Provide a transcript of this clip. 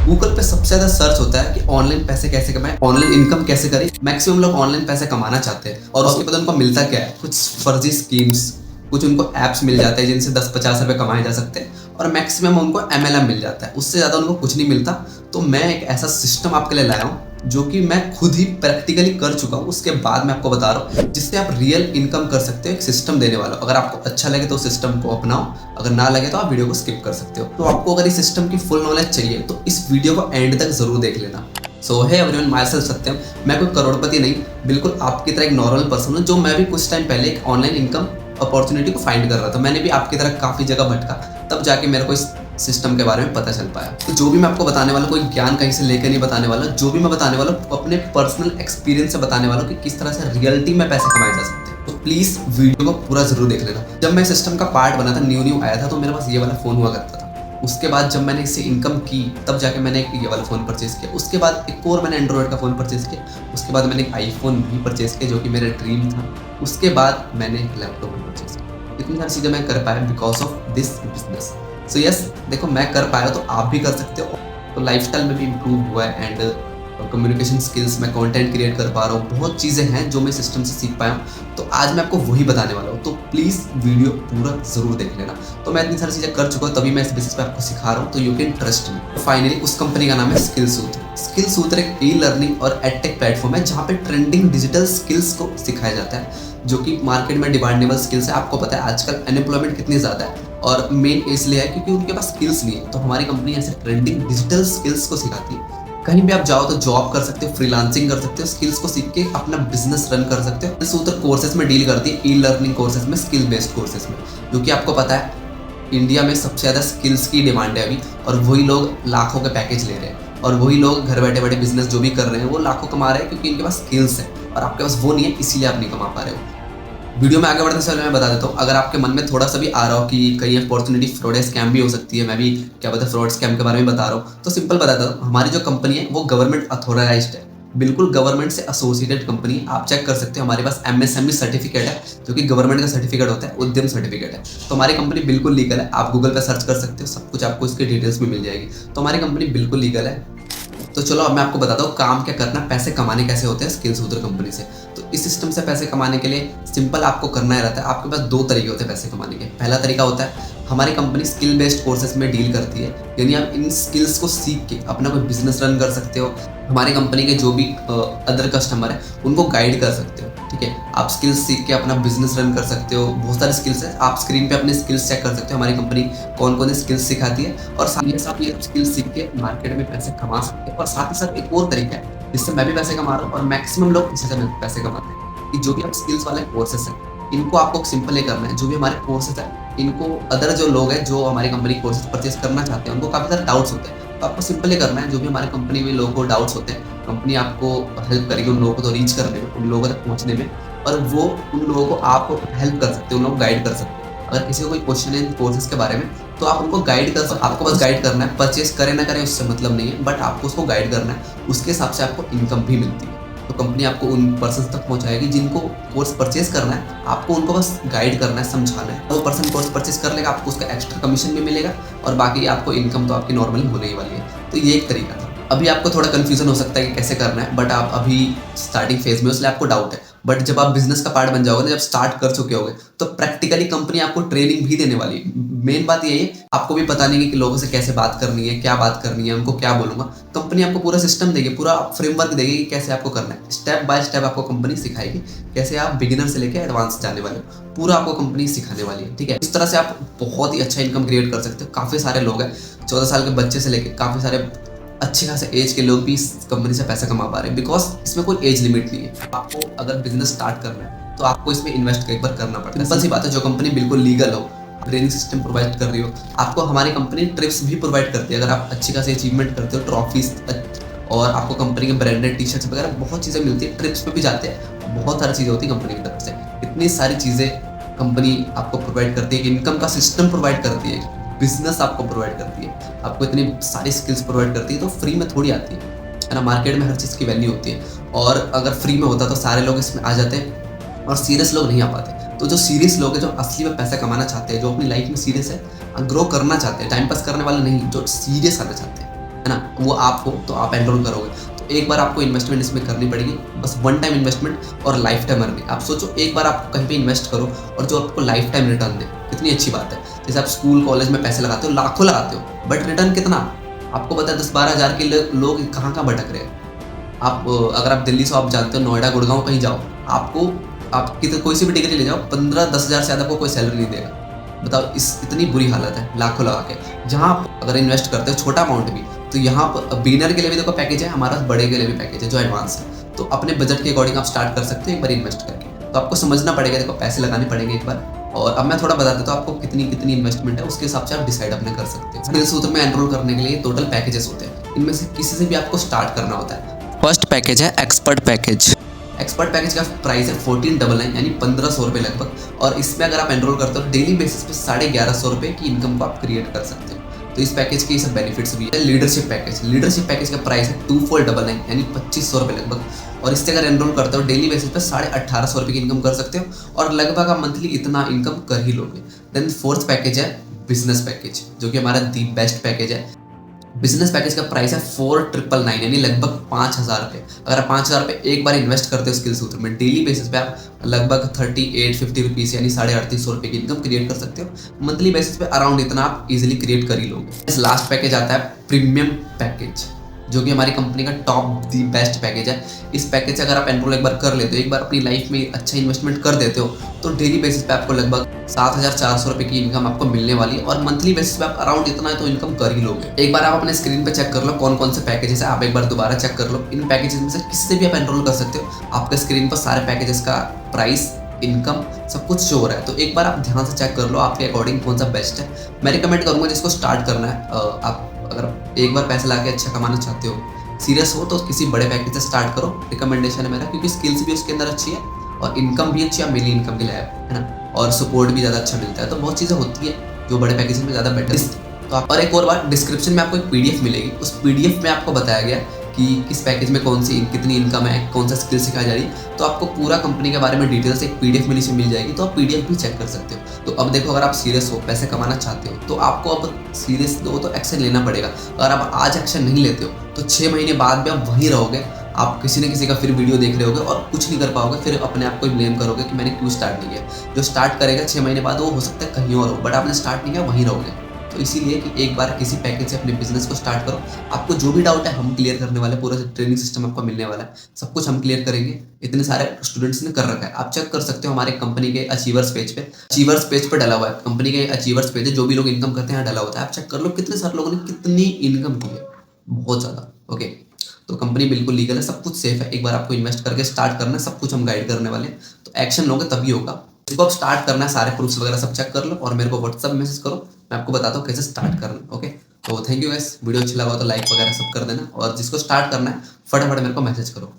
Google पे सबसे ज्यादा सर्च होता है कि ऑनलाइन पैसे कैसे कमाएं, ऑनलाइन इनकम कैसे करें। मैक्सिमम लोग ऑनलाइन पैसे कमाना चाहते हैं और उसके बाद उनको मिलता क्या है, कुछ फर्जी स्कीम्स, कुछ उनको ऐप्स मिल जाते हैं जिनसे 10-50 रुपए कमाए जा सकते हैं और मैक्सिमम उनको MLM मिल जाता है, उससे ज़्यादा उनको कुछ नहीं मिलता। तो मैं एक ऐसा सिस्टम आपके लिए लाया हूँ जो कि मैं खुद ही प्रैक्टिकली कर चुका हूँ, उसके बाद मैं आपको बता रहा हूँ, जिससे आप रियल इनकम कर सकते हो। एक सिस्टम देने वाला, अगर आपको अच्छा लगे तो सिस्टम को अपनाओ, अगर ना लगे तो आप वीडियो को स्किप कर सकते हो। तो आपको अगर इस सिस्टम की फुल नॉलेज चाहिए तो इस वीडियो को एंड तक जरूर देख लेना। सो हे एवरीवन, माय सेल्फ सत्यम। मैं कोई करोड़पति नहीं, बिल्कुल आपकी तरह एक नॉर्मल पर्सन हूँ जो मैं भी कुछ टाइम पहले एक ऑनलाइन इनकम अपॉर्चुनिटी को फाइंड कर रहा था। मैंने भी आपकी तरह काफ़ी जगह भटका, तब जाके मेरे को इस सिस्टम के बारे में पता चल पाया। तो जो भी मैं आपको बताने वाला, कोई ज्ञान कहीं से लेकर नहीं बताने वाला, जो भी मैं बताने वाला अपने पर्सनल एक्सपीरियंस से बताने वाला कि किस तरह से रियलिटी में पैसे कमाए जा सकते हैं। तो प्लीज़ वीडियो को पूरा जरूर देख लेना। जब मैं सिस्टम का पार्ट बना था, न्यू आया था, तो मेरे पास ये वाला फ़ोन हुआ करता था। उसके बाद जब मैंने इससे इनकम की तब जाके मैंने एक ये वाला फ़ोन परचेज किया। उसके बाद एक और मैंने एंड्रॉयड का फ़ोन परचेज किया। उसके बाद मैंने एक आईफोन भी परचेज किया जो कि मेरा ड्रीम था। उसके बाद मैंने एक लैपटॉप भी परचेज किया। इतनी सारी चीज़ें मैं कर पाया because of this business. So yes, देखो मैं कर पाया तो आप भी कर सकते हो। तो लाइफस्टाइल में भी इम्प्रूव हुआ है एंड कम्युनिकेशन स्किल्स में कंटेंट क्रिएट कर पा रहा हूँ। बहुत चीज़ें हैं जो मैं सिस्टम से सीख पाया हूँ। तो आज मैं आपको वही बताने वाला हूँ, तो प्लीज़ वीडियो पूरा ज़रूर देख लेना। तो मैं इतनी सारी चीज़ें कर चुका हूँ, तभी मैं इस बेसिस पे आपको सिखा रहा हूँ, तो you can trust me. Finally उस कंपनी का नाम है स्किलसूत्र। स्किलसूत्र एक ई-लर्निंग और एडटेक प्लेटफॉर्म है जहाँ पे ट्रेंडिंग डिजिटल स्किल्स को सिखाया जाता है, जो कि मार्केट में डिमांडेबल स्किल्स है। आपको पता है आजकल अनएम्प्लॉयमेंट कितनी ज़्यादा है और मेन इसलिए है क्योंकि उनके पास स्किल्स नहीं है। तो हमारी कंपनी ऐसे ट्रेंडिंग डिजिटल स्किल्स को सिखाती है। कहीं भी आप जाओ तो जॉब कर सकते हो, फ्रीलांसिंग कर सकते हो, स्किल्स को सीख के अपना बिजनेस रन कर सकते हो। सूत्र कोर्सेज में डील करती है, ई लर्निंग कोर्सेज में, स्किल बेस्ड कोर्सेज में, जो कि आपको पता है इंडिया में सबसे ज़्यादा स्किल्स की डिमांड है अभी, और वही लोग लाखों के पैकेज ले रहे हैं और वही लोग घर बैठे बैठे बिजनेस जो भी कर रहे हैं वो लाखों कमा रहे हैं क्योंकि इनके पास स्किल्स है और आपके पास वो नहीं है, इसीलिए आप नहीं कमा पा रहे हो। वीडियो में आगे बढ़ने से पहले मैं बता देता हूँ, अगर आपके मन में थोड़ा सा भी आ रहा हो कि कहीं अपॉर्चुनिटी फ्रॉड या स्कैम भी हो सकती है, मैं भी क्या पता फ्रॉड स्कैम के बारे में बता रहा हूँ, तो सिंपल बताता हूँ, हमारी जो कंपनी है वो गवर्नमेंट अथॉराइज्ड है, बिल्कुल गवर्नमेंट से एसोसिएटेड कंपनी है। आप चेक कर सकते हो, हमारे पास MSME सर्टिफिकेट है जो कि गवर्नमेंट का सर्टिफिकेट होता है, उद्यम सर्टिफिकेट है। तो हमारी कंपनी बिल्कुल लीगल है। आप गूगल पर सर्च कर सकते हो, सब कुछ आपको इसकी डिटेल्स भी मिल जाएगी। तो हमारी कंपनी बिल्कुल लीगल है। तो चलो अब मैं आपको बताता हूँ काम क्या करना, पैसे कमाने कैसे होते हैं स्किलसूत्र कंपनी से। तो इस सिस्टम से पैसे कमाने के लिए सिंपल आपको करना ही रहता है। आपके पास दो तरीके होते हैं पैसे कमाने के। पहला तरीका होता है, हमारी कंपनी स्किल बेस्ड कोर्सेज में डील करती है, यानी आप इन स्किल्स को सीख के अपना कोई बिजनेस रन कर सकते हो। हमारी कंपनी के जो भी अदर कस्टमर है उनको गाइड कर सकते हो, ठीक है। आप स्किल्स सीख के अपना बिजनेस रन कर सकते हो। बहुत सारे स्किल्स है, आप स्क्रीन पे अपने स्किल्स चेक कर सकते हो, हमारी कंपनी कौन कौन सी स्किल्स सिखाती है, और साथ ही साथ ये स्किल्स सीख के मार्केट में पैसे कमा सकते हैं। और साथ ही साथ एक और तरीका है जिससे मैं भी पैसे कमा रहा हूँ और मैक्सिमम लोग इसी से पैसे कमाते हैं, कि जो भी आप स्किल्स वाले कोर्सेस हैं इनको आपको सिंपल ही करना है। जो भी हमारे कोर्सेज है इनको अदर जो लोग हैं जो हमारी कंपनी कोर्सेज परचेज करना चाहते हैं उनको काफ़ी सारे डाउट्स होते हैं, तो आपको सिंपल ही करना है। जो भी हमारी कंपनी में लोगों को डाउट्स होते हैं, कंपनी आपको हेल्प करेगी उन लोगों को तो रीच करने में, उन लोगों तक पहुंचने में, और वो उन लोगों को आप हेल्प कर सकते हो, उन लोगों को गाइड कर सकते हो। अगर किसी को कोई क्वेश्चन है कोर्सेज के बारे में तो आप उनको गाइड कर सकते हो। आपको बस गाइड करना है, परचेज करें ना करें उससे मतलब नहीं है, बट आपको उसको गाइड करना है, उसके हिसाब से आपको इनकम भी मिलती है। तो कंपनी आपको उन पर्सन तक पहुंचाएगी जिनको कोर्स परचेज करना है, आपको उनको बस गाइड करना है, समझाना है। वो पर्सन कोर्स परचेज कर लेगा, आपको उसका एक्स्ट्रा कमीशन भी मिलेगा और बाकी आपको इनकम तो आपकी नॉर्मली होने ही वाली है। तो ये एक तरीका था। अभी आपको थोड़ा कंफ्यूजन हो सकता है कि कैसे करना है, बट आप अभी स्टार्टिंग फेज में, इसलिए आपको डाउट है। बट जब आप बिजनेस का पार्ट बन जाओगे ना, जब स्टार्ट कर चुके होगे, तो प्रैक्टिकली कंपनी आपको ट्रेनिंग भी देने वाली है। मेन बात यही है, आपको भी पता नहीं है कि लोगों से कैसे बात करनी है, क्या बात करनी है, उनको क्या बोलूंगा। कंपनी आपको पूरा सिस्टम देगी, पूरा फ्रेमवर्क देगी कि कैसे आपको करना है। स्टेप बाय स्टेप आपको कंपनी सिखाएगी कैसे आप बिगिनर से लेकर एडवांस जाने वाले हो, पूरा आपको कंपनी सिखाने वाली है, ठीक है। इस तरह से आप बहुत ही अच्छा इनकम क्रिएट कर सकते हो। काफ़ी सारे लोग हैं, 14 साल के बच्चे से लेकर काफ़ी सारे अच्छे खासे एज के लोग भी इस कंपनी से पैसा कमा पा रहे हैं, बिकॉज इसमें कोई एज लिमिट नहीं है। आपको अगर बिजनेस स्टार्ट करना है तो आपको इसमें इन्वेस्ट एक बार करना पड़ता है। सिंपल सी बात है, जो कंपनी बिल्कुल लीगल हो, ट्रेनिंग सिस्टम प्रोवाइड कर रही हो, आपको हमारी कंपनी ट्रिप्स भी प्रोवाइड करती है। अगर आप अच्छी खासी अचीवमेंट करते हो, ट्रॉफीज, और आपको कंपनी के ब्रांडेड टी शर्ट्स वगैरह बहुत चीज़ें मिलती है। ट्रिप्स पे भी जाते हैं, बहुत सारी चीज़ें होती है कंपनी की तरफ से। इतनी सारी चीज़ें कंपनी आपको प्रोवाइड करती है, इनकम का सिस्टम प्रोवाइड करती है, बिजनेस आपको प्रोवाइड करती है, आपको इतनी सारी स्किल्स प्रोवाइड करती है। तो फ्री में थोड़ी आती है ना, मार्केट में हर चीज़ की वैल्यू होती है। और अगर फ्री में होता तो सारे लोग इसमें आ जाते हैं और सीरियस लोग नहीं आ पाते। तो जो सीरियस लोग हैं, जो असली में पैसा कमाना चाहते हैं, जो अपनी लाइफ में सीरियस है, ग्रो करना चाहते हैं, टाइम पास करने वाले नहीं, जो सीरियस आना चाहते हैं, है ना, वो आप हो तो आप एनरोल करोगे। तो एक बार आपको इन्वेस्टमेंट इसमें करनी पड़ेगी, बस वन टाइम इन्वेस्टमेंट और लाइफ टाइम अर्निंग। आप सोचो एक बार आप कहीं पे इन्वेस्ट करो और जो आपको लाइफ टाइम रिटर्न दे, कितनी अच्छी बात है। जैसे आप स्कूल कॉलेज में पैसे लगाते हो, लाखों लगाते हो, बट रिटर्न कितना आपको पता है, 10-12 हज़ार के लोग कहाँ कहाँ भटक रहे हैं। आप अगर आप दिल्ली से आप जानते हो नोएडा गुड़गांव कहीं जाओ, आपको आप कोई सी भी डिग्री ले जाओ, 15-10 हज़ार से ज़्यादा को कोई सैलरी नहीं देगा। बताओ इतनी बुरी हालत है लाखों लगा के। जहाँ आप अगर इन्वेस्ट करते हो छोटा अमाउंट भी, तो यहाँ पर बिगिनर के लिए भी देखो पैकेज है, हमारा बड़े के लिए भी पैकेज है जो एडवांस है। तो अपने बजट के अकॉर्डिंग आप स्टार्ट कर सकते हो एक बार इन्वेस्ट करके। तो आपको समझना पड़ेगा, देखो पैसे लगाने पड़ेंगे एक बार। और अब मैं थोड़ा बता देता हूँ आपको कितनी कितनी इन्वेस्टमेंट है, उसके हिसाब से आप डिसाइड अपने कर सकते हो। स्किल सूत्र में एनरोल करने के लिए टोटल पैकेजेस होते हैं, इनमें से किसी से भी आपको स्टार्ट करना होता है। फर्स्ट पैकेज है एक्सपर्ट पैकेज। एक्सपर्ट पैकेज का प्राइस है 1499 यानी 1500 रुपये लगभग। और इसमें अगर आप एनरोल करते हो डेली बेसिस पे 1150 रुपये की इनकम को आप क्रिएट कर सकते हो। तो इस पैकेज के सब बेनिफिट्स भी है। लीडरशिप पैकेज, लीडरशिप पैकेज का प्राइस है 2499 यानी 2500 रुपये लगभग। और इससे अगर एनरोल करते हो डेली बेसिस पे 1850 रुपये की इनकम कर सकते हो और लगभग आप मंथली इतना इनकम कर ही लोगे। देन फोर्थ पैकेज है बिजनेस पैकेज, जो कि हमारा दी बेस्ट पैकेज है। बिजनेस पैकेज का प्राइस है 4999 यानी लगभग 5000 रुपये। अगर आप 5000 रुपये एक बार इन्वेस्ट करते हो स्किल सूत्र में, डेली बेसिस पे आप लगभग 3850 रुपीज़ यानी 3850 रुपये की इनकम क्रिएट कर सकते हो। मंथली बेसिस पे अराउंड इतना आप इजीली क्रिएट कर ही लोगे। लास्ट पैकेज आता है प्रीमियम पैकेज, जो कि हमारी कंपनी का टॉप दी बेस्ट पैकेज है। इस पैकेज से अगर आप एनरोल एक बार कर लेते हो, एक बार अपनी लाइफ में अच्छा इन्वेस्टमेंट कर देते हो, तो डेली बेसिस पे आपको लगभग 7400 रुपये की इनकम आपको मिलने वाली है। और मंथली बेसिस पे आप अराउंड इतना है तो इनकम कर ही लोगे। एक बार आप अपने स्क्रीन पे चेक कर लो कौन कौन से पैकेजेस है, आप एक बार दोबारा चेक कर लो। इन पैकेजेस में से किससे भी आप एनरोल कर सकते हो। आपके स्क्रीन पर सारे पैकेजेस का प्राइस, इनकम सब कुछ शो हो रहा है। तो एक बार आप ध्यान से चेक कर लो आपके अकॉर्डिंग कौन सा बेस्ट है। मैं रिकमेंड करूँगा जिसको स्टार्ट करना है, आप अगर एक बार पैसे ला के अच्छा कमाना चाहते हो, सीरियस हो, तो किसी बड़े पैकेज से स्टार्ट करो, रिकमेंडेशन है मेरा, क्योंकि स्किल्स भी उसके अंदर अच्छी है और इनकम भी अच्छी है, मिली इनकम के लिए है ना, और सपोर्ट भी ज़्यादा अच्छा मिलता है। तो बहुत चीज़ें होती है जो बड़े पैकेज में ज़्यादा बेटर है। तो आप, और एक और बात, डिस्क्रिप्शन में आपको एक पीडीएफ मिलेगी, उस पीडीएफ में आपको बताया गया कि किस पैकेज में कौन सी कितनी इनकम है, कौन सा स्किल सिखाई जा रही है। तो आपको पूरा कंपनी के बारे में डिटेल्स एक पीडीएफ में नीचे मिल जाएगी, तो आप पीडीएफ भी चेक कर सकते हो। तो अब देखो, अगर आप सीरियस हो, पैसे कमाना चाहते हो, तो आपको अब सीरियस हो तो एक्शन लेना पड़ेगा। अगर आप आज एक्शन नहीं लेते हो तो 6 महीने बाद भी आप वहीं रहोगे, आप किसी न किसी का फिर वीडियो देख रहे होगे और कुछ नहीं कर पाओगे, फिर अपने आप को ब्लेम करोगे कि मैंने क्यों स्टार्ट नहीं किया। जो स्टार्ट करेगा 6 महीने बाद वो हो सकता है कहीं और हो, बट आपने स्टार्ट नहीं किया, वहीं रहोगे। तो इसीलिए कि एक बार किसी पैकेज से अपने बिजनेस को स्टार्ट करो। आपको जो भी डाउट है हम क्लियर करने वाले, पूरा ट्रेनिंग सिस्टम आपको मिलने वाला है, सब कुछ हम क्लियर करेंगे। इतने सारे स्टूडेंट्स ने कर रखा है, आप चेक कर सकते हो हमारे कंपनी के अचीवर्स पेज पे। अचीवर्स पेज पे डला हुआ है, कंपनी के अचीवर्स पेज है, जो भी लोग इनकम करते हैं डला होता है। आप चेक कर लो कितने सारे लोगों ने कितनी इनकम की है, बहुत ज़्यादा। ओके, तो कंपनी बिल्कुल लीगल है, सब कुछ सेफ है। एक बार आपको इन्वेस्ट करके स्टार्ट करना है, सब कुछ हम गाइड करने वाले हैं। तो एक्शन लोगे तभी होगा। इसको आप स्टार्ट करना है, सारे प्रूफ्स वगैरह सब चेक कर लो और मेरे को व्हाट्सएप मैसेज करो, मैं आपको बताता हूँ कैसे स्टार्ट करना है। ओके, तो थैंक यू गाइस, वीडियो अच्छा लगा तो लाइक वगैरह सब कर देना, और जिसको स्टार्ट करना है फटाफट मेरे को मैसेज करो।